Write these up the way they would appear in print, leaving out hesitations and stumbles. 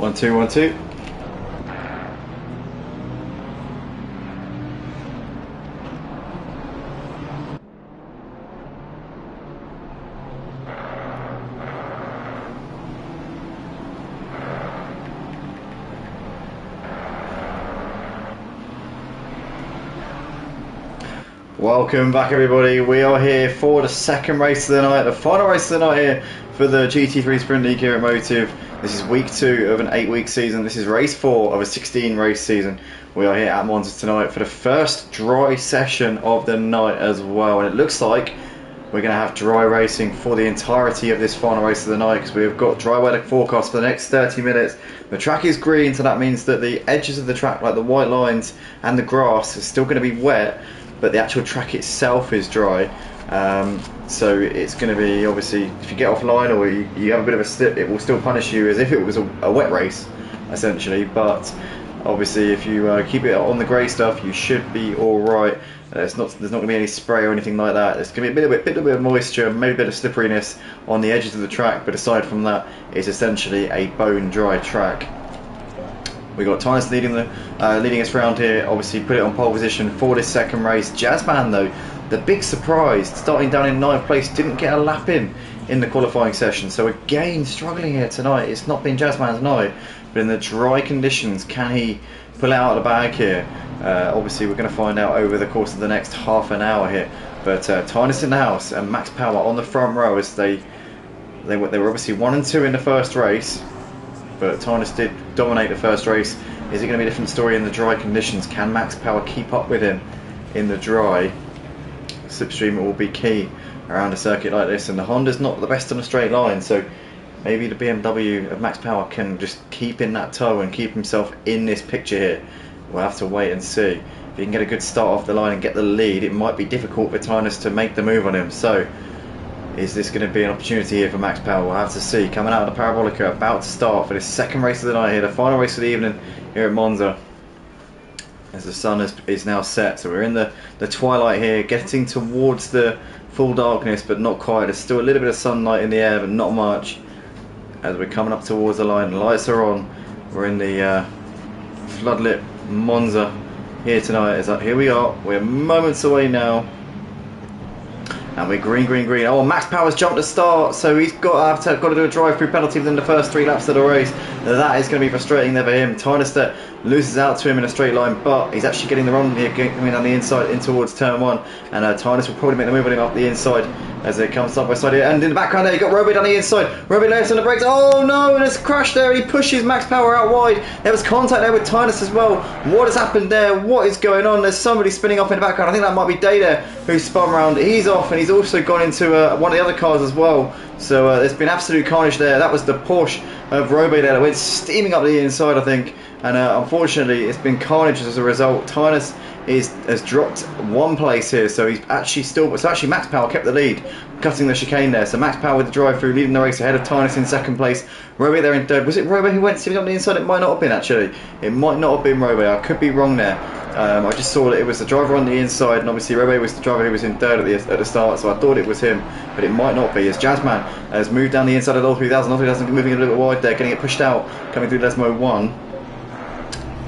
1 2 1 2. Welcome back, everybody. We are here for the second race of the night, the final race of the night here for the GT3 Sprint League here at Motive. This is week 2 of an 8-week season. This is race 4 of a 16-race season. We are here at Monza tonight for the first dry session of the night as well, and it looks like we're going to have dry racing for the entirety of this final race of the night, because we've got dry weather forecast for the next 30 minutes. The track is green, so that means that the edges of the track, like the white lines and the grass, is still going to be wet, but the actual track itself is dry. So it's going to be, obviously, if you get offline or you have a bit of a slip, it will still punish you as if it was a wet race, essentially. But obviously, if you keep it on the grey stuff, you should be alright. There's not going to be any spray or anything like that. There's going to be a bit of moisture, maybe a bit of slipperiness on the edges of the track, but aside from that, it's essentially a bone dry track. We got Tynes leading us around here. Obviously, put it on pole position for this second race. Jazzman, though, the big surprise, starting down in 9th place, didn't get a lap in the qualifying session. So again, struggling here tonight. It's not been Jazzman's night, but in the dry conditions, can he pull it out of the bag here? Obviously, we're going to find out over the course of the next half an hour here. But Tynes in the house and Max Power on the front row, as they were obviously 1 and 2 in the first race. But Tynes did dominate the first race. Is it going to be a different story in the dry conditions? Can Max Power keep up with him in the dry? Slipstream will be key around a circuit like this, and the Honda's not the best on a straight line, so maybe the BMW of Max Power can just keep in that tow and keep himself in this picture here. We'll have to wait and see. If he can get a good start off the line and get the lead, it might be difficult for Tynes to make the move on him. So is this going to be an opportunity here for Max Power? We'll have to see. Coming out of the Parabolica, about to start for this second race of the night here, the final race of the evening here at Monza, as the sun is now set. So we're in the twilight here, getting towards the full darkness, but not quite. There's still a little bit of sunlight in the air, but not much. As we're coming up towards the line, the lights are on. We're in the floodlit Monza here tonight. Here we are. We're moments away now. And we're green. Oh, Max Power's jumped to start, so he's got to do a drive-through penalty within the first 3 laps of the race. That is going to be frustrating there for him. Tynes loses out to him in a straight line, but he's actually getting the run here, coming on the inside in towards turn 1. And Tynes will probably make the move on him up the inside as it comes side by side here. And in the background there, you've got Robert on the inside. Robert left on the brakes. Oh no, there's a crash there. He pushes Max Power out wide. There was contact there with Tynes as well. What has happened there? What is going on? There's somebody spinning off in the background. I think that might be Day there, who spun around. He's off, and he's also gone into one of the other cars as well. So there's been absolute carnage there. That was the Porsche of Robert there that went steaming up the inside, I think. And unfortunately, it's been carnage as a result. Tynes has dropped 1 place here, so he's actually actually Max Power kept the lead, cutting the chicane there. So Max Power with the drive-through, leading the race ahead of Tynes in 2nd place. Robert there in 3rd. Was it Robert who went steaming up the inside? It might not have been, actually. It might not have been Robert. I could be wrong there. I just saw that it was the driver on the inside, and obviously Robert was the driver who was in 3rd at the start, so I thought it was him, but it might not be, as Jazzman has moved down the inside of the 3000. 3000 moving a little bit wide there, getting it pushed out, coming through Lesmo 1.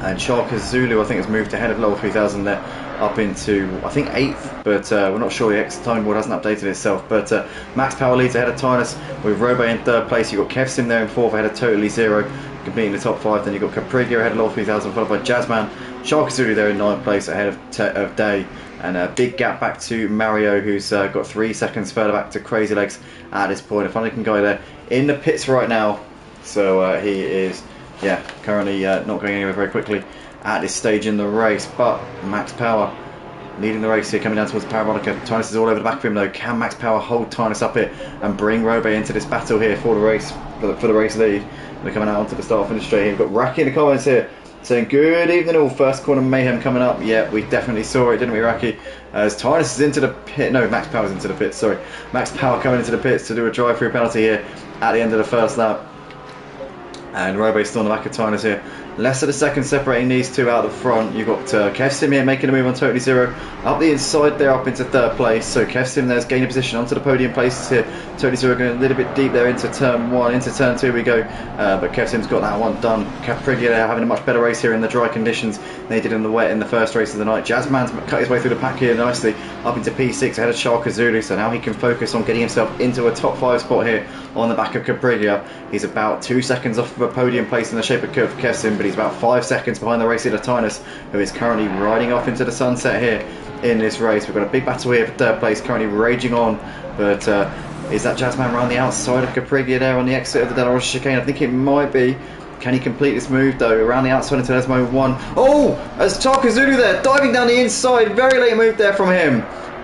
And Sharka Zulu, I think, has moved ahead of Lower 3000 there, up into, I think, 8th, but we're not sure yet, time board hasn't updated itself. But Max Power leads ahead of Tynes, with Robert in 3rd place. You've got Kev Sim there in 4th, ahead of Totally Zero, completing the top 5. Then you've got Capriga ahead of Lower 3000, followed by Jazzman. Sharka Zulu there in 9th place, ahead of Day. And a big gap back to Mario, who's got 3 seconds further back to Crazy Legs at this point. A funny looking guy there in the pits right now. So he is, currently not going anywhere very quickly at this stage in the race. But Max Power leading the race here, coming down towards the Parabolica. Tynes is all over the back of him though. Can Max Power hold Tynes up here and bring Robert into this battle here for the race, for the race lead? They're coming out onto the start finish straight here. We've got Raki in the comments here saying good evening all, first corner mayhem coming up. Yeah, we definitely saw it, didn't we, Raki? As Tynes is into the pit, no, Max Power's into the pits, sorry. Max Power coming into the pits to do a drive-through penalty here at the end of the first lap. And Robo's still on the back of Tynes here. Less of a second separating these two out the front. You've got Kev Sim here making a move on Totally Zero. Up the inside there, up into 3rd place. So Kev Sim there's gaining position onto the podium places here Tony Zero going a little bit deep there into turn 1, into turn 2 we go, but Kev Sim's got that one done. Capriglia having a much better race here in the dry conditions than he did in the wet in the first race of the night. Jazzman's cut his way through the pack here nicely up into P6 ahead of Sharka Zulu, so now he can focus on getting himself into a top 5 spot here on the back of Capriglia. He's about 2 seconds off of a podium place in the shape of Kev Sim, but he's about 5 seconds behind the race leader Tinus, who is currently riding off into the sunset here in this race. We've got a big battle here for third place currently raging on, but is that Jazzman around the outside of Capriglia there on the exit of the Della Rosa chicane? I think it might be. Can he complete this move though? Around the outside into Lesmo 1. Oh! As Sharka Zulu there, diving down the inside. Very late move there from him.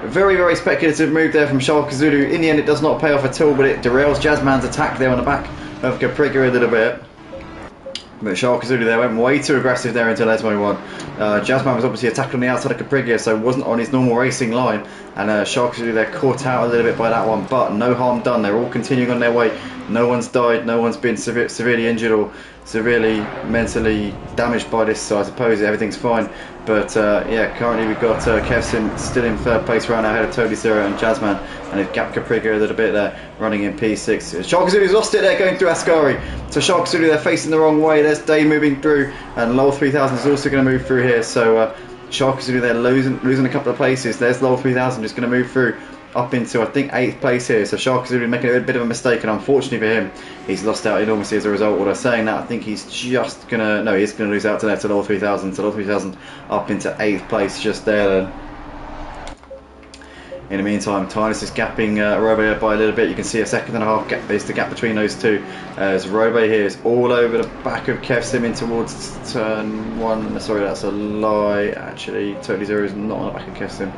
Very, very speculative move there from Sharka Zulu. In the end, it does not pay off at all, but it derails Jazzman's attack there on the back of Capriglia a little bit. But Sharka Zulu there went way too aggressive there into Lesmo 1. Jazzman was obviously attacked on the outside of Capriglia, so wasn't on his normal racing line. And Sharka Zulu there caught out a little bit by that one, but no harm done. They're all continuing on their way. No one's died, no one's been severely injured or severely mentally damaged by this, so I suppose everything's fine. But yeah, currently we've got Kev Sim still in third place right now ahead of Tony Zero and Jazzman, and they've gapped Capriglia a little bit there, running in P6. Sharka Zulu's lost it there going through Ascari, so Sharka Zulu they're facing the wrong way. There's Day moving through, and Lowell 3000 is also going to move through here, so Sharka Zulu they're losing a couple of places. There's Lowell 3000 just going to move through up into I think 8th place here, so Sharka Zulu making a bit of a mistake, and unfortunately for him he's lost out enormously as a result. Although saying that, I think he's just gonna, no, he's gonna lose out to there to Lowell 3000, so Lowell 3000 up into 8th place just there then. In the meantime, Tinus is gapping Robe by a little bit. You can see a second and a half gap is the gap between those two, as Robe here is all over the back of Kev Sim in towards turn 1. Sorry, that's a lie actually. Totally Zero is not on the back of Kev Sim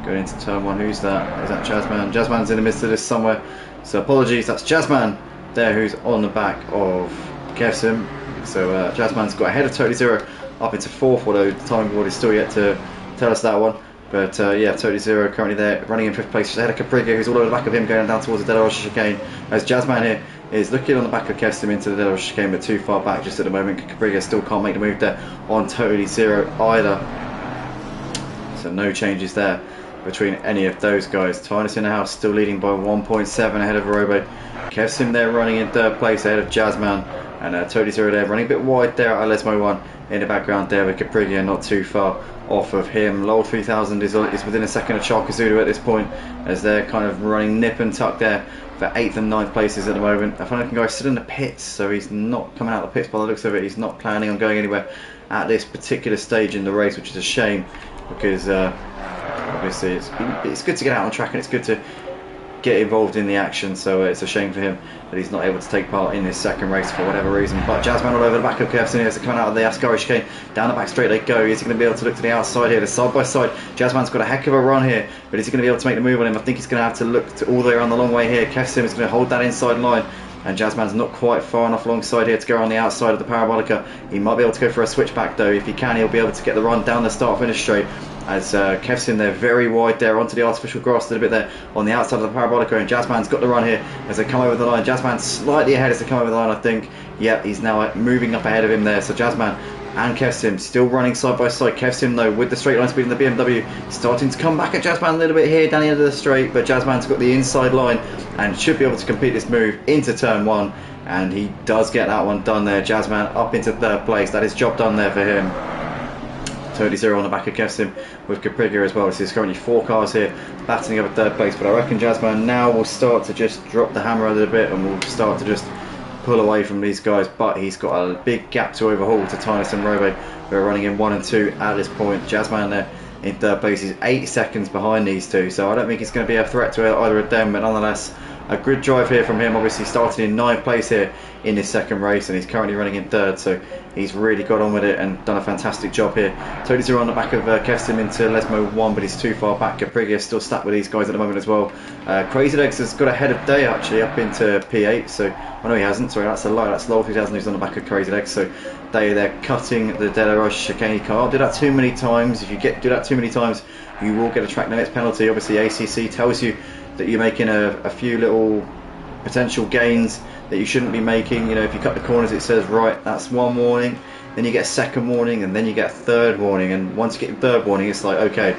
going into turn 1. Who's that? Is that Jazzman? Jazzman's in the midst of this somewhere, so apologies, that's Jazzman there who's on the back of Kev Sim. So Jazzman's got ahead of Totally Zero up into 4th, although the timing board is still yet to tell us that one. But yeah, Totally Zero currently there running in 5th place, just ahead of Capriglia, who's all over the back of him going down towards the Della Rosa chicane, as Jazzman here is looking on the back of Kev Sim into the Della Rosa chicane, but too far back just at the moment. Capriglia still can't make the move there on Totally Zero either, so no changes there between any of those guys. Tinus in the house still leading by 1.7 ahead of Robe. Kev Sim there running in 3rd place ahead of Jazzman, and Totally Zero there running a bit wide there at Lesmo 1 in the background there with Capriglia not too far off of him. Lowell 3000 is within a second of Sharka Zulu at this point, as they're kind of running nip and tuck there for 8th and 9th places at the moment. I find the guy still in the pits, so he's not coming out of the pits by the looks of it. He's not planning on going anywhere at this particular stage in the race, which is a shame, because obviously it's good to get out on track and it's good to get involved in the action, so it's a shame for him that he's not able to take part in this second race for whatever reason. But Jazzman all over the back of Kev Sim as they're coming out of the Ascari chicane, down the back straight they go. Is he going to be able to look to the outside here? The side by side, Jazzman's got a heck of a run here, but is he going to be able to make the move on him? I think he's going to have to look to all the way around the long way here. Kev Sim is going to hold that inside line, and Jazzman's not quite far enough alongside here to go on the outside of the Parabolica. He might be able to go for a switchback though. If he can, he'll be able to get the run down the start finish straight, as Kev Sim there very wide there onto the artificial grass a little bit there on the outside of the Parabolica, and Jazzman's got the run here as they come over the line. Jazzman slightly ahead as they come over the line, I think. Yep, he's now moving up ahead of him there, so Jazzman and Kev Sim still running side by side. Kev Sim though with the straight line speed in the BMW starting to come back at Jazzman a little bit here down the end of the straight, but Jazzman's got the inside line and should be able to complete this move into turn 1, and he does get that one done there. Jazzman up into 3rd place. That is job done there for him. Totally Zero on the back of Kev Sim with Capriglia as well. So there's currently 4 cars here battling up at 3rd place, but I reckon Jazzman now will start to just drop the hammer a little bit and will start to just pull away from these guys, but he's got a big gap to overhaul to Tinus and Robe, who are running in 1 and 2 at this point. Jazzman there in 3rd place is 8 seconds behind these two, so I don't think it's going to be a threat to either of them, but nonetheless a good drive here from him. Obviously starting in 9th place here in this second race, and he's currently running in 3rd, so he's really got on with it and done a fantastic job here. Totally Zero on the back of Kev Sim into Lesmo 1, but he's too far back. Capriglia still stuck with these guys at the moment as well. Crazy Legs has got ahead of Day actually up into P8, so oh no he hasn't, sorry, that's a lie, that's Lowell 3000 who's on the back of Crazy Legs. So they're cutting the Della Rosa chicane car. Do that too many times. If you do that too many times, you will get a track limits penalty. Obviously ACC tells you that you're making a few little potential gains that you shouldn't be making. You know, if you cut the corners, it says right, that's 1 warning, then you get a 2nd warning, and then you get a 3rd warning, and once you get your 3rd warning, it's like, okay,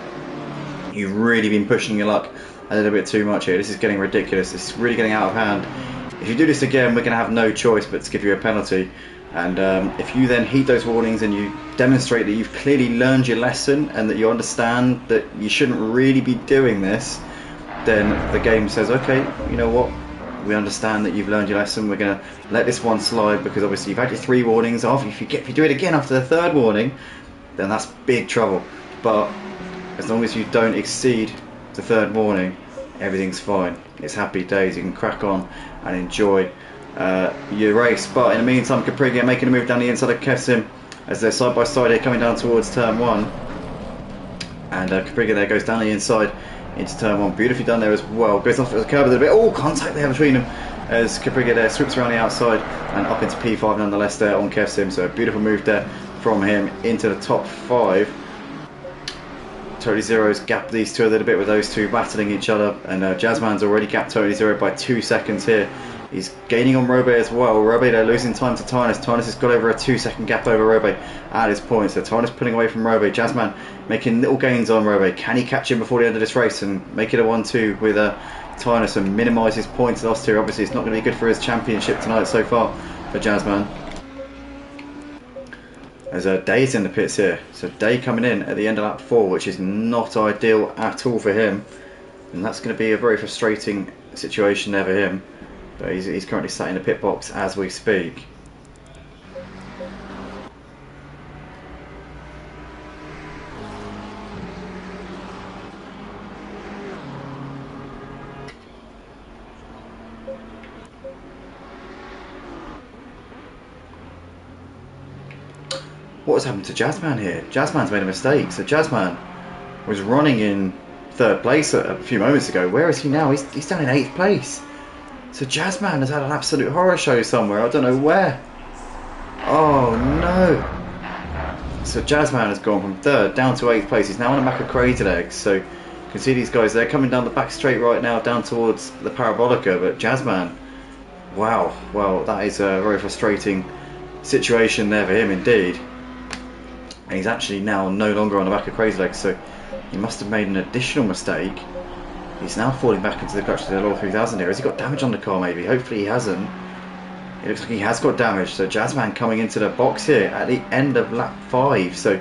you've really been pushing your luck a little bit too much here. This is getting ridiculous. This is really getting out of hand. If you do this again, we're going to have no choice but to give you a penalty. And if you then heed those warnings and you demonstrate that you've clearly learned your lesson and that you understand that you shouldn't really be doing this, then the game says, okay, you know what, we understand that you've learned your lesson, we're going to let this one slide, because obviously you've had your 3 warnings off. If you do it again after the 3rd warning, then that's big trouble. But as long as you don't exceed the 3rd warning, everything's fine. It's happy days. You can crack on and enjoy your race. But in the meantime, Clegg are making a move down the inside of Kevsim as they're side by side here, coming down towards turn 1. And Clegg there goes down the inside into turn 1. Beautifully done there as well. Goes off at the curb a little bit. Oh, contact there between them as Clegg there sweeps around the outside and up into P5 nonetheless there on Kevsim. So a beautiful move there from him into the top 5. Totally Zero's gapped these two a little bit with those two battling each other, and Jazzman's already gapped Totally Zero by 2 seconds here. He's gaining on Robe as well. Robe they're losing time to Tynus. Tynus has got over a 2-second gap over Robe at his point, so Tynus pulling away from Robe. Jazzman making little gains on Robe. Can he catch him before the end of this race and make it a 1-2 with Tynus and minimise his points lost here? Obviously it's not going to be good for his championship tonight so far for Jazzman. As Day's in the pits here, so Day coming in at the end of lap 4, which is not ideal at all for him, and that's going to be a very frustrating situation there for him. But he's currently sat in the pit box as we speak. What has happened to Jazzman here? Jazzman's made a mistake. So Jazzman was running in 3rd place a few moments ago. Where is he now? He's down in 8th place. So Jazzman has had an absolute horror show somewhere. I don't know where. Oh no. So Jazzman has gone from 3rd down to 8th place. He's now on the back of Clegg. So you can see these guys, they're coming down the back straight right now down towards the Parabolica. But Jazzman, wow. Well, that is a very frustrating situation there for him indeed. And he's actually now no longer on the back of Clegg, so he must have made an additional mistake. He's now falling back into the clutch of the Law 3000 here. Has he got damage on the car maybe? Hopefully he hasn't. It looks like he has got damage. So Jazzman coming into the box here at the end of lap 5. So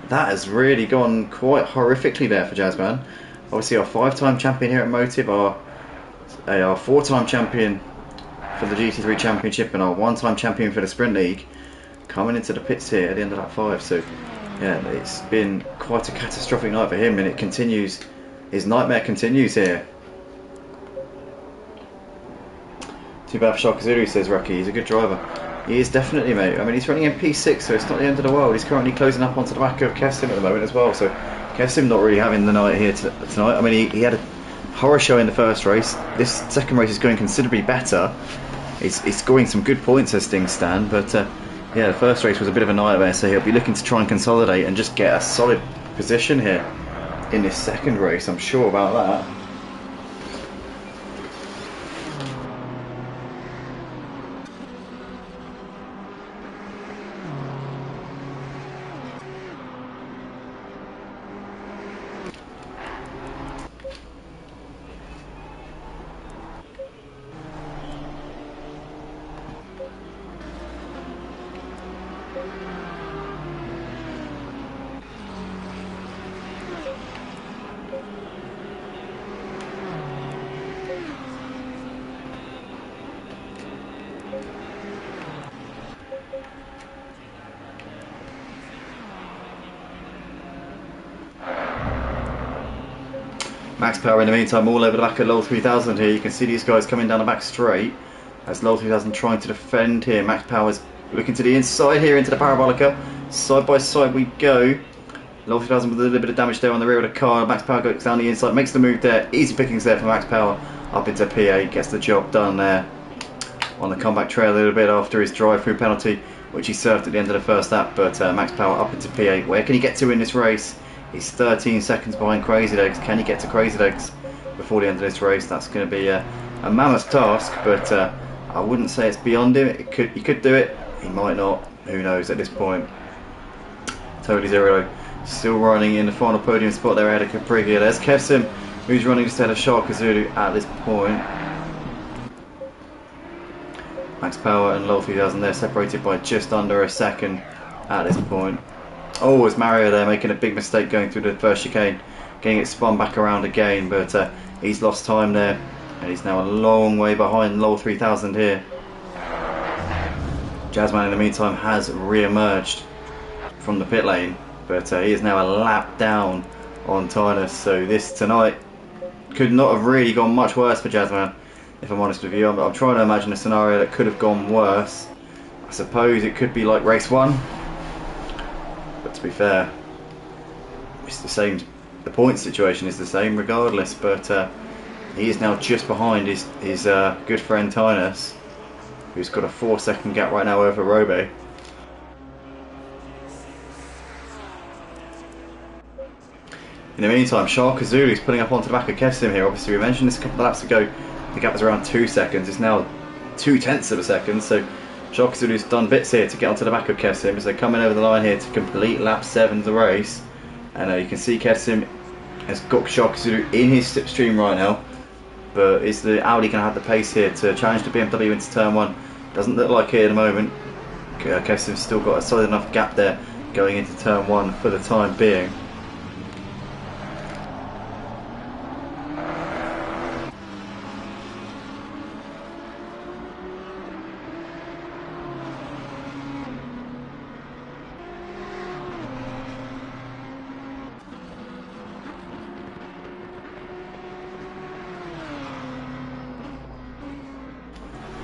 that has really gone quite horrifically there for Jazzman. Obviously our 5-time champion here at Motive, our 4-time champion for the GT3 Championship and our 1-time champion for the Sprint League, coming into the pits here at the end of lap 5. So yeah, it's been quite a catastrophic night for him, and it continues. His nightmare continues here. Too bad for Sharkazuru, says Rocky. He's a good driver. He is definitely, mate. I mean, he's running in P6, so it's not the end of the world. He's currently closing up onto the back of Kevsim at the moment as well. So Kevsim not really having the night here tonight. I mean, he had a horror show in the first race. This second race is going considerably better. He's scoring some good points as things stand, but yeah, the first race was a bit of a nightmare, so he'll be looking to try and consolidate and just get a solid position here in this second race, I'm sure about that. Max Power in the meantime all over the back of Lowell 3000 here. You can see these guys coming down the back straight as Lowell 3000 trying to defend here. Max Power's looking to the inside here into the Parabolica. Side by side we go. Lowell 3000 with a little bit of damage there on the rear of the car. Max Power goes down the inside, makes the move there. Easy pickings there for Max Power. Up into P8, gets the job done there on the comeback trail a little bit after his drive-through penalty, which he served at the end of the first lap. But Max Power up into P8. Where can he get to in this race? He's 13 seconds behind Crazy Legs. Can he get to Crazy Legs before the end of this race? That's going to be a mammoth task, but I wouldn't say it's beyond him. He could do it. He might not. Who knows at this point. Totally Zero still running in the final podium spot there ahead of Clegg. There's Kevsim who's running instead of Shark Zulu at this point. Max Power and Lol 3000 there separated by just under a second at this point. Oh, it's Mario there making a big mistake going through the first chicane, getting it spun back around again, but he's lost time there and he's now a long way behind Lol 3000 here. Jazzman in the meantime has re-emerged from the pit lane, but he is now a lap down on Tynus, so this tonight could not have really gone much worse for Jazzman, if I'm honest with you. I'm trying to imagine a scenario that could have gone worse. I suppose it could be like race 1, but to be fair, it's the same, the point situation is the same regardless, but he is now just behind his good friend Tynus, who's got a 4-second gap right now over Robe. In the meantime, Shark Zulu is pulling up onto the back of Kessim here. Obviously, we mentioned this a couple of laps ago. The gap was around 2 seconds. It's now 0.2 of a second. So Shark Zulu's done bits here to get onto the back of Kessim as they're coming over the line here to complete lap 7 of the race. And you can see Kessim has got Shark Zulu in his slipstream right now. But is the Audi going to have the pace here to challenge the BMW into turn 1? Doesn't look like it at the moment. Kessim's still got a solid enough gap there going into turn 1 for the time being.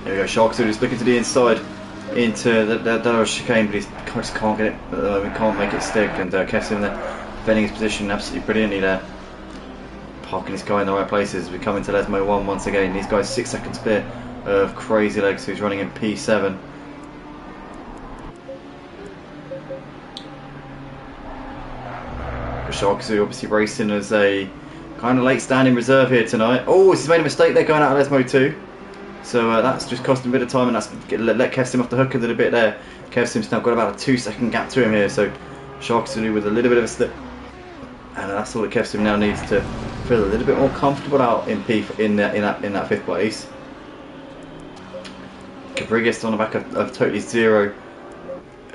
There we go, Shark Zulu's looking to the inside into the chicane, but he just can't get it at the moment, can't make it stick, and Kessim there defending his position absolutely brilliantly there, parking his car in the right places. We come into Lesmo 1 once again. These guys 6 seconds clear of Crazy Legs, who's running in P7. Shark Zulu obviously racing as a kind of late standing reserve here tonight. Oh, he's made a mistake there going out of Lesmo 2. So that's just cost him a bit of time, and that's let Kessim off the hook a little bit there. Kessim's now got about a 2-second gap to him here, so Shark Zulu with a little bit of a slip, and that's all that Kessim now needs to feel a little bit more comfortable out in that 5th place. Cabrigas on the back of Totally Zero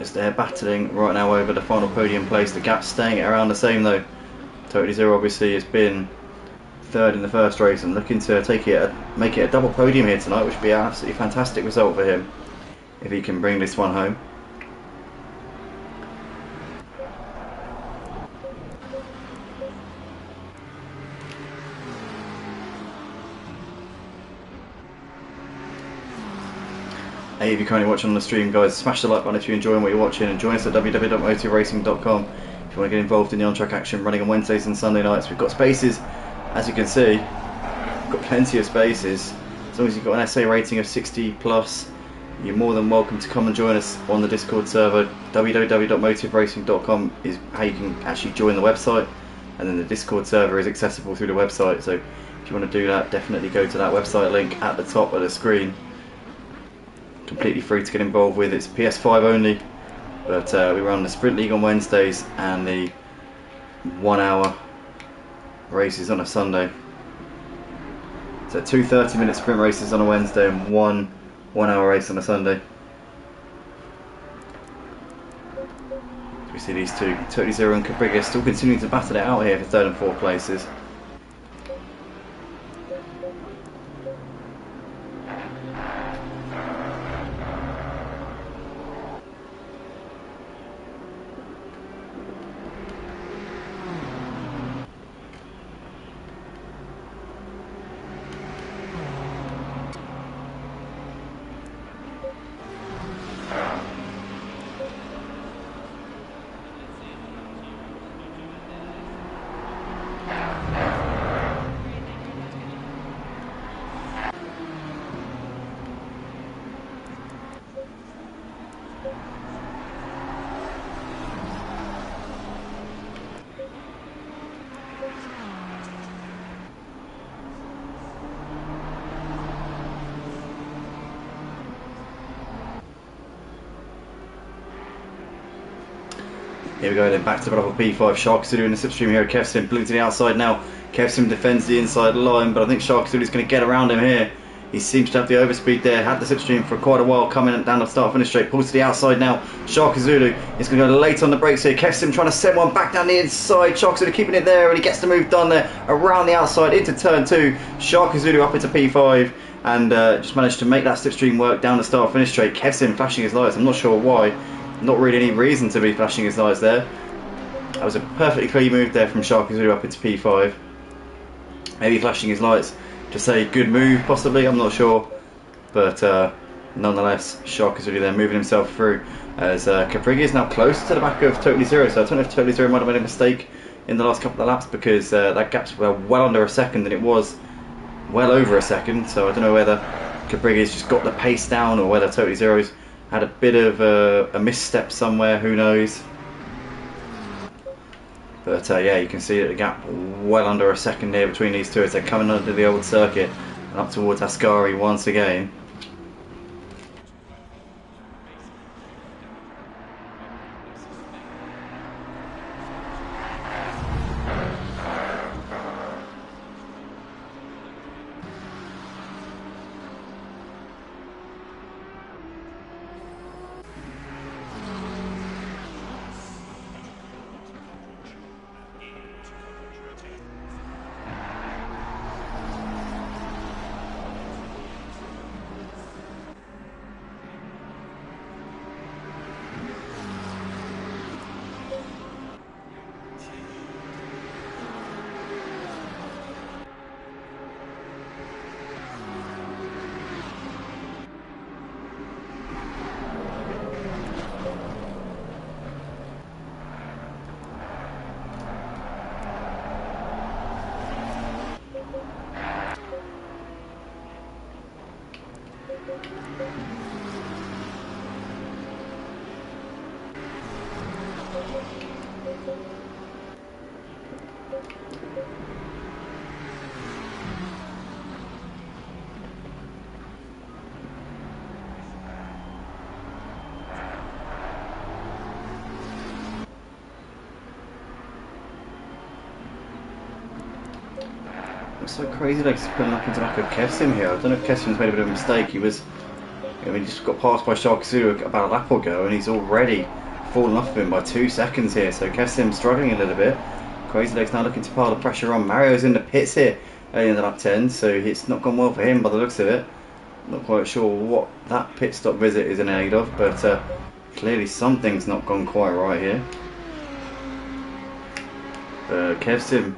as they're battling right now over the final podium place. The gap's staying at around the same though. Totally Zero obviously has been 3rd in the first race and looking to make it a double podium here tonight, which would be an absolutely fantastic result for him if he can bring this one home. Hey, if you're currently watching on the stream, guys, smash the like button if you're enjoying what you're watching, and join us at www.motorracing.com if you want to get involved in the on-track action running on Wednesdays and Sunday nights. We've got spaces, as you can see, we've got plenty of spaces. As long as you've got an SA rating of 60 plus, you're more than welcome to come and join us on the Discord server. www.motorracing.com is how you can actually join the website, and then the Discord server is accessible through the website. So if you want to do that, definitely go to that website link at the top of the screen. Completely free to get involved with. It's PS5 only, but we run the Sprint League on Wednesdays and the 1 hour races on a Sunday. So 2 30-minute sprint races on a Wednesday and one 1 hour race on a Sunday. We see these two, Totally Zero and Cabrigas, still continuing to battle it out here for 3rd and 4th places. Here we go then, back to the double P5. Shark Zulu in the slipstream here. Kessim pulling to the outside now. Kevsim defends the inside line, but I think Shark Zuli's going to get around him here. He seems to have the overspeed there, had the slipstream for quite a while, coming down the start finish straight, pulls to the outside now. Shark Zulu is going to go late on the brakes here. Kevsim trying to send one back down the inside. Shark Zulu keeping it there, and he gets the move done there around the outside into turn 2. Shark Zulu up into P5 and just managed to make that slipstream work down the start finish straight. Kevsim flashing his lights, I'm not sure why. Not really any reason to be flashing his lights there. That was a perfectly clean move there from Shark Zulu up into P5. Maybe flashing his lights to say good move, possibly, I'm not sure, but nonetheless, Shark is really there moving himself through as Caprigi is now close to the back of Totally Zero, so I don't know if Totally Zero might have made a mistake in the last couple of laps, because that gap's well under a second and it was well over a second, so I don't know whether Caprigi's just got the pace down or whether Totally Zero's had a bit of a misstep somewhere, who knows. But yeah, you can see that the gap well under a second here between these two as they're coming under the old circuit and up towards Ascari once again. Looks like Crazy Legs is pulling up into the back of Kevsim here. I don't know if Kevsim's made a bit of a mistake. He just got passed by Shark Zulu about a lap ago and he's already fallen off of him by 2 seconds here. So Kevsim's struggling a little bit. Crazy Legs now looking to pile the pressure on. Mario's in the pits here early in the lap 10, so it's not gone well for him by the looks of it. Not quite sure what that pit stop visit is in aid of, but clearly something's not gone quite right here. Kevsim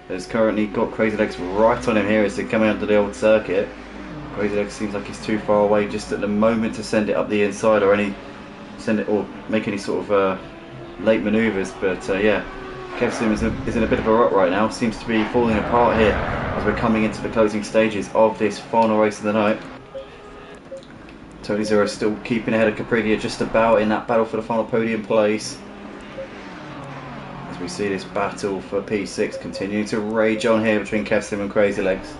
has currently got Crazy Legs right on him here as they're coming under the old circuit. Crazy Legs seems like he's too far away just at the moment to send it up the inside or make any sort of late manoeuvres, but yeah, Kevsim is in a bit of a rut right now. Seems to be falling apart here as we're coming into the closing stages of this final race of the night. Tony Zero still keeping ahead of Caprigia just about in that battle for the final podium place. As we see this battle for P6 continuing to rage on here between Kevsim and Crazy Legs.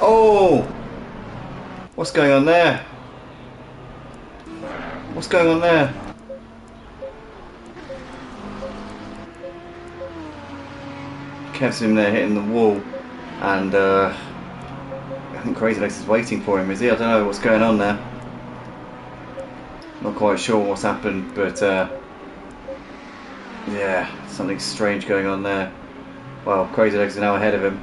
Oh! What's going on there? What's going on there? Kevsim there hitting the wall, and I think Crazy Legs is waiting for him, is he? I don't know what's going on there. Not quite sure what's happened, but yeah, something strange going on there. Well, Crazy Legs are now ahead of him.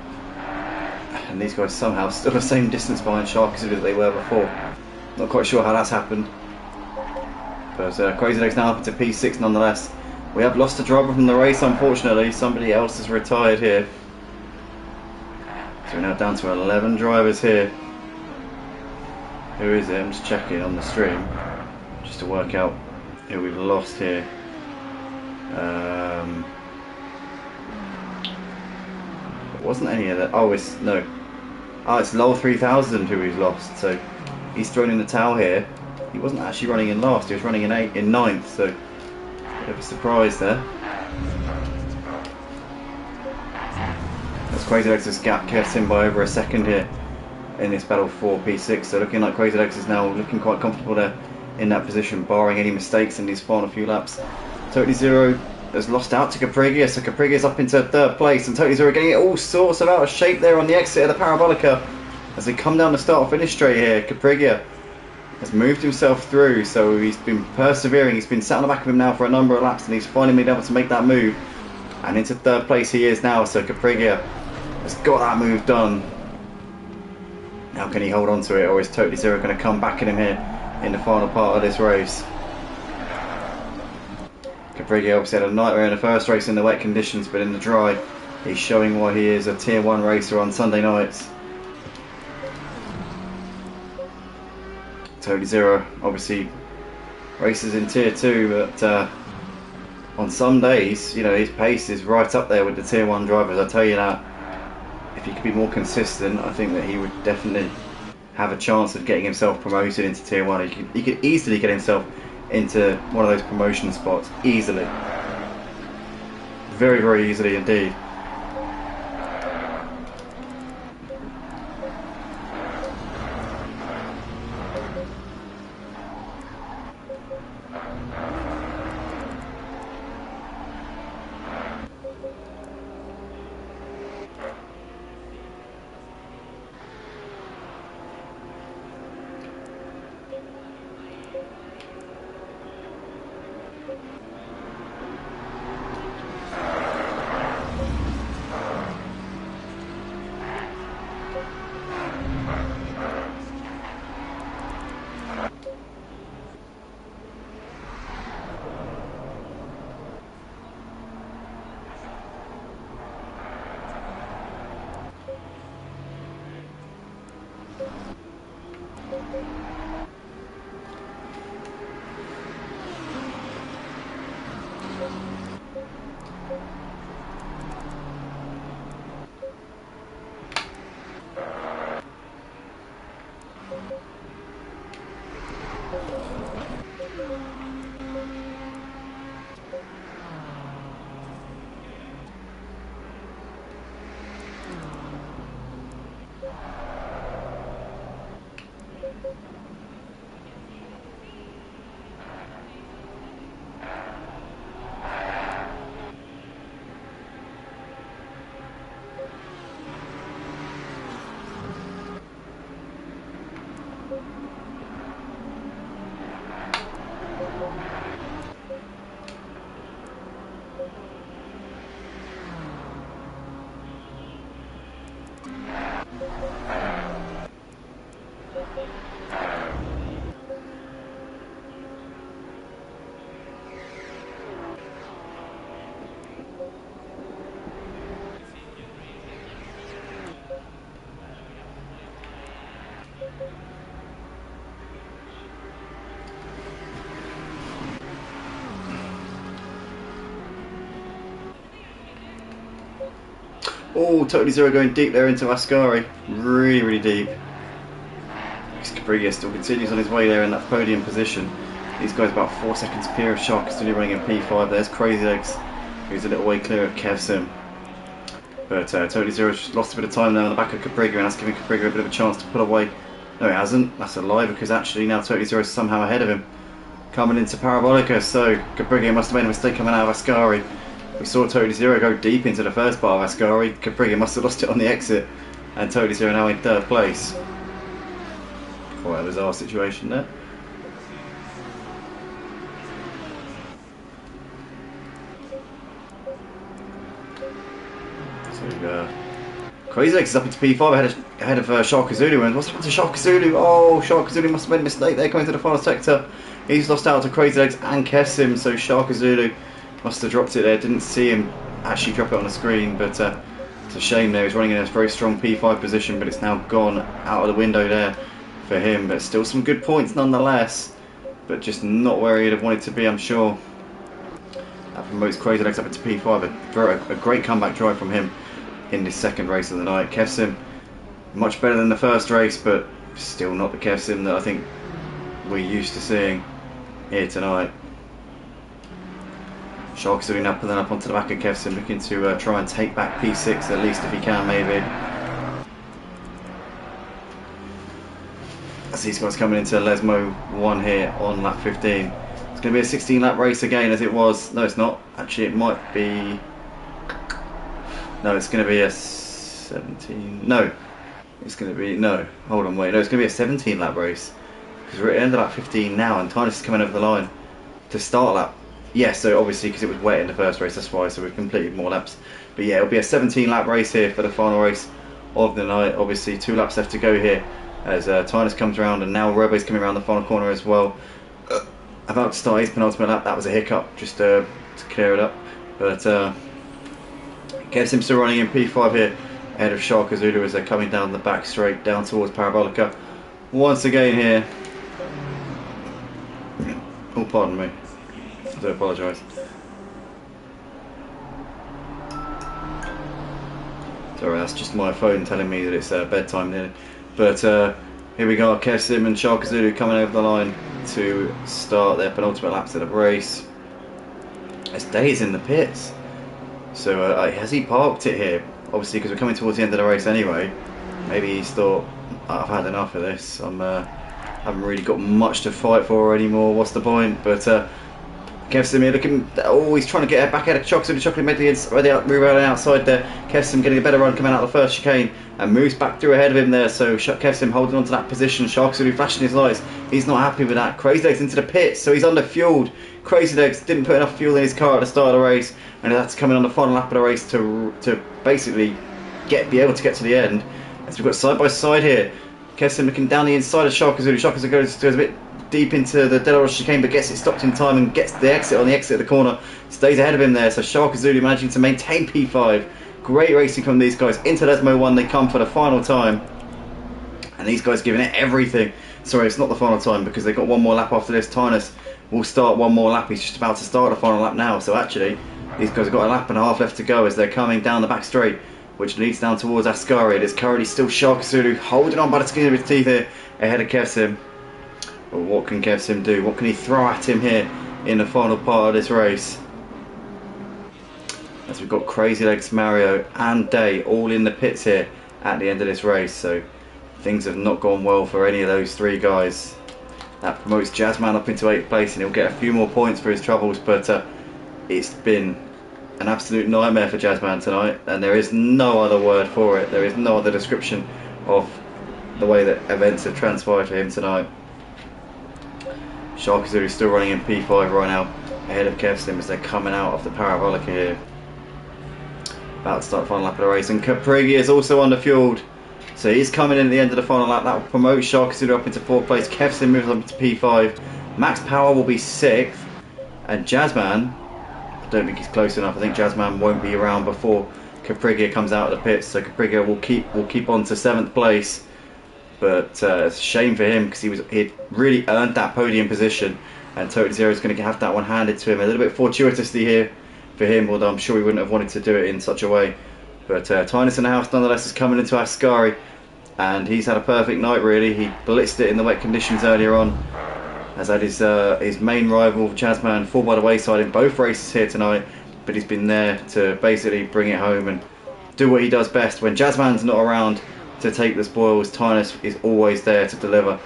And these guys somehow still the same distance behind Shark as they were before. Not quite sure how that's happened. But Crazy Legs now up into P6 nonetheless. We have lost a driver from the race, unfortunately. Somebody else has retired here. So we're now down to 11 drivers here. Who is it? I'm just checking on the stream just to work out who we've lost here. It wasn't any of that. Oh, it's no. Oh, it's Lowell 3000 who we've lost. So he's thrown in the towel here. he wasn't actually running in last, he was running in ninth, so a bit of a surprise there. As Crazy Legs' gap kept him by over a second here in this battle for P6, so looking like Crazy Legs is now looking quite comfortable there in that position, barring any mistakes in these final few laps. Totally Zero has lost out to Caprigia, so Caprigia's up into third place, and Totally Zero getting it all sorts of out of shape there on the exit of the Parabolica as they come down the start and finish straight here. Caprigia has moved himself through, so he's been persevering, he's been sat on the back of him now for a number of laps, and he's finally been able to make that move, and into third place he is now, so Caprigia has got that move done. Now can he hold on to it, or is Totally Zero going to come back at him here in the final part of this race? Caprigia obviously had a nightmare in the first race in the wet conditions, but in the dry he's showing why he is a tier 1 racer on Sunday nights. Totally Zero obviously races in tier 2, but on some days, you know, his pace is right up there with the tier 1 drivers, I tell you that. If he could be more consistent, I think that he would definitely have a chance of getting himself promoted into tier 1. He could easily get himself into one of those promotion spots, easily. Very, very easily indeed. Oh, Totally Zero going deep there into Ascari. Really, really deep. Caprigia still continues on his way there in that podium position. These guys about 4 seconds clear of Shark, still running in P5. There's Crazy Legs, who's a little way clear of Kevsim. But Totally Zero's lost a bit of time now on the back of Caprigia, and that's giving Caprigia a bit of a chance to pull away. No, it hasn't. That's a lie, because actually now Totally Zero's somehow ahead of him. Coming into Parabolica, so Caprigia must have made a mistake coming out of Ascari. We saw Totally Zero go deep into the first part of Ascari. Caprigia must have lost it on the exit, and Totally Zero now in third place. Quite a bizarre situation there. So Crazy Legs is up into P5 ahead of Shark Zulu. And what's happened to Shark Zulu? Oh, Shark Zulu must have made a mistake there coming to the final sector. He's lost out to Crazy Legs and Kessim, so Shark Zulu must have dropped it there. Didn't see him actually drop it on the screen, but it's a shame there. He's running in a very strong P5 position, but it's now gone out of the window there for him. But still some good points nonetheless, but just not where he'd have wanted to be, I'm sure. That promotes Crazy Legs up into P5. A great comeback drive from him in this second race of the night. Kevsim much better than the first race, but still not the Kevsim that I think we're used to seeing here tonight. Sharks doing up and then up onto the back of Kevson, looking to try and take back P6 at least if he can, maybe. As these guys coming into Lesmo 1 here on lap 15. It's going to be a 16 lap race again as it was. No, it's not. Actually, it might be. No, it's going to be a 17. No, it's going to be. No, hold on, wait. No, it's going to be a 17 lap race. Because we're at the end of lap 15 now and Tinus is coming over the line to start lap. Yeah, so obviously because it was wet in the first race, that's why, so we've completed more laps. But yeah, it'll be a 17 lap race here for the final race of the night. Obviously 2 laps left to go here as Tinus comes around, and now Robo's coming around the final corner as well. About to start his penultimate lap. That was a hiccup, just to clear it up. But Kevsim still running in P5 here ahead of Sharka Zulu as they're coming down the back straight down towards Parabolica. Once again here. Oh, pardon me. I do apologise. Sorry, that's just my phone telling me that it's bedtime nearly. But here we go, Kevsim and Sharka Zulu coming over the line to start their penultimate laps of the race. As Day's in the pits. So has he parked it here? Obviously because we're coming towards the end of the race anyway. Maybe he's thought, I've had enough of this. I haven't really got much to fight for anymore. What's the point? But Kevsim here looking, he's trying to get back out of Chocolate medley move around outside there. Kevsim getting a better run coming out of the first chicane and moves back through ahead of him there. So Kevsim holding on to that position. Sharks will be flashing his lights. He's not happy with that. Crazy Legs into the pits, so he's under fueled. Crazy Legs didn't put enough fuel in his car at the start of the race, and that's coming on the final lap of the race to basically be able to get to the end. As we've got side by side here, Kevsim looking down the inside of Sharka Zulu. Sharka Zulu goes a bit deep into the Delaware chicane, but gets it stopped in time and gets the exit on the exit of the corner. Stays ahead of him there, so Sharka Zulu managing to maintain P5. Great racing from these guys. Into Lesmo 1 they come for the final time. And these guys giving it everything. Sorry, it's not the final time because they've got one more lap after this. Tinus will start one more lap. He's just about to start the final lap now. So actually, these guys have got a lap and a half left to go as they're coming down the back straight, which leads down towards Ascari. It is currently still Sharka Zulu holding on by the skin of his teeth here ahead of Kevsim. But what can Kevsim do? What can he throw at him here in the final part of this race? As we've got Crazy Legs, Mario and Day all in the pits here at the end of this race. So things have not gone well for any of those 3 guys. That promotes Jazzman up into 8th place and he'll get a few more points for his troubles. But it's been an absolute nightmare for Jazzman tonight, and there is no other word for it. There is no other description of the way that events have transpired for him tonight. Sharka Zulu still running in P5 right now ahead of Kevsim as they're coming out of the Parabolica here. About to start the final lap of the race, and Caprigi is also underfueled, so he's coming in at the end of the final lap. That will promote Sharka Zulu up into 4th place. Kevsim moves up into P5. Max Power will be 6th, and Jazzman, I don't think he's close enough. I think Jazzman won't be around before Caprigi comes out of the pits, so Caprigi will keep on to 7th place. But it's a shame for him because he'd really earned that podium position, and Totally Zero is going to have that one handed to him a little bit fortuitously here for him, although I'm sure he wouldn't have wanted to do it in such a way. But Tinus in the house nonetheless is coming into Ascari, and he's had a perfect night really. He blitzed it in the wet conditions earlier on, has had his main rival Jazzman fall by the wayside in both races here tonight, but he's been there to basically bring it home and do what he does best. When Jazzman's not around to take the spoils, Tinus is always there to deliver,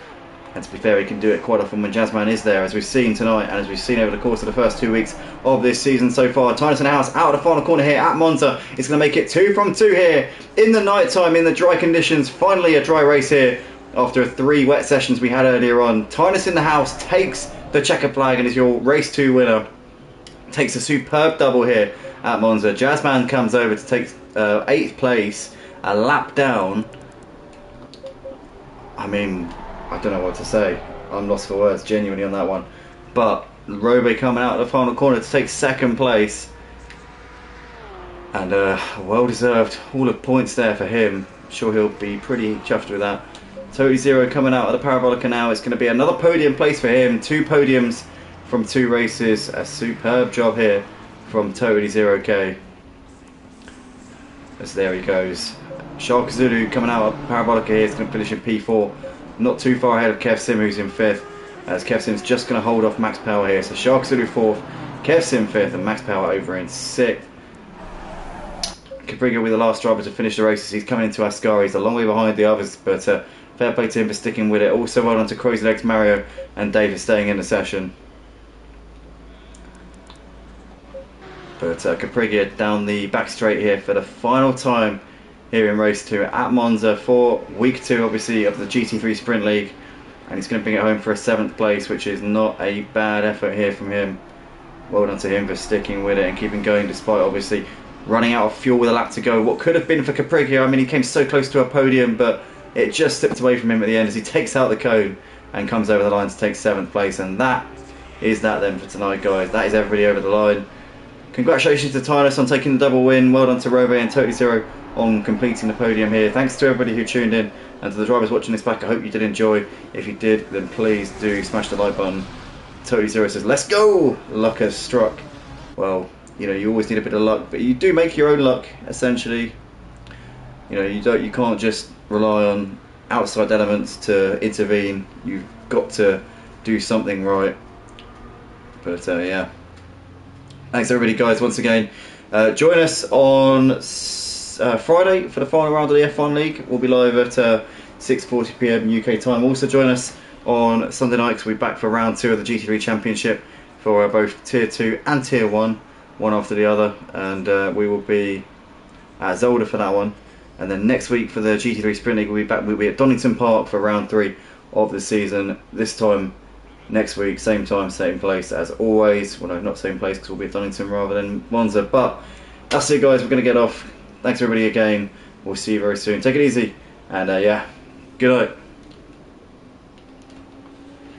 and to be fair, he can do it quite often when Jazzman is there, as we've seen tonight and as we've seen over the course of the first 2 weeks of this season so far. Tinus in the house out of the final corner here at Monza. It's going to make it 2 from 2 here in the night time in the dry conditions. Finally a dry race here after 3 wet sessions we had earlier on. Tinus in the house takes the checker flag and is your race 2 winner. Takes a superb double here at Monza. Jazzman comes over to take 8th place, a lap down. I mean, I don't know what to say. I'm lost for words genuinely on that one. But Robe coming out of the final corner to take 2nd place, and well deserved haul of points there for him. I'm sure he'll be pretty chuffed with that. Totally Zero coming out of the Parabolica now. It's going to be another podium place for him. 2 podiums from 2 races. A superb job here from Totally Zero K. As there he goes. Sharka Zulu coming out of Parabolica here is going to finish in P4. Not too far ahead of Kevsim, who's in 5th. as Kev Sim's just going to hold off Max Power here. So Shark Zulu 4th, Kev Sim 5th, and Max Power over in 6th. Capriga will be the last driver to finish the races. He's coming into Ascari. He's a long way behind the others, but fair play to him for sticking with it. Also well done to Crazy Legs, Mario, and Dave for staying in the session. But Capriga down the back straight here for the final time here in race 2 at Monza for week 2, obviously, of the GT3 Sprint League. And he's going to bring it home for a 7th place, which is not a bad effort here from him. Well done to him for sticking with it and keeping going despite, obviously, running out of fuel with a lap to go. What could have been for Capriga, I mean, he came so close to a podium, but it just slipped away from him at the end as he takes out the cone and comes over the line to take 7th place. And that is that then for tonight, guys. That is everybody over the line. Congratulations to Tylus on taking the double win. Well done to Rove and Totally Zero on completing the podium here. Thanks to everybody who tuned in, and to the drivers watching this back. I hope you did enjoy. If you did, then please do smash the like button. Totally Zero says, let's go! Luck has struck. Well, you know, you always need a bit of luck, but you do make your own luck, essentially. You know, you can't just rely on outside elements to intervene. You've got to do something right. But yeah. Thanks everybody, guys, once again. Join us on Friday for the final round of the F1 League. We'll be live at 6:40 PM UK time. Also join us on Sunday night, because we'll be back for round 2 of the GT3 Championship for both Tier 2 and Tier 1, one after the other. And we will be at Zolder for that one. And then next week for the GT3 Sprint League, we'll be at Donington Park for round 3 of the season. This time next week, same time, same place as always. Well, no, not same place, because we'll be at Donington rather than Monza. But that's it, guys. We're going to get off. Thanks everybody again. We'll see you very soon. Take it easy, and yeah, good night.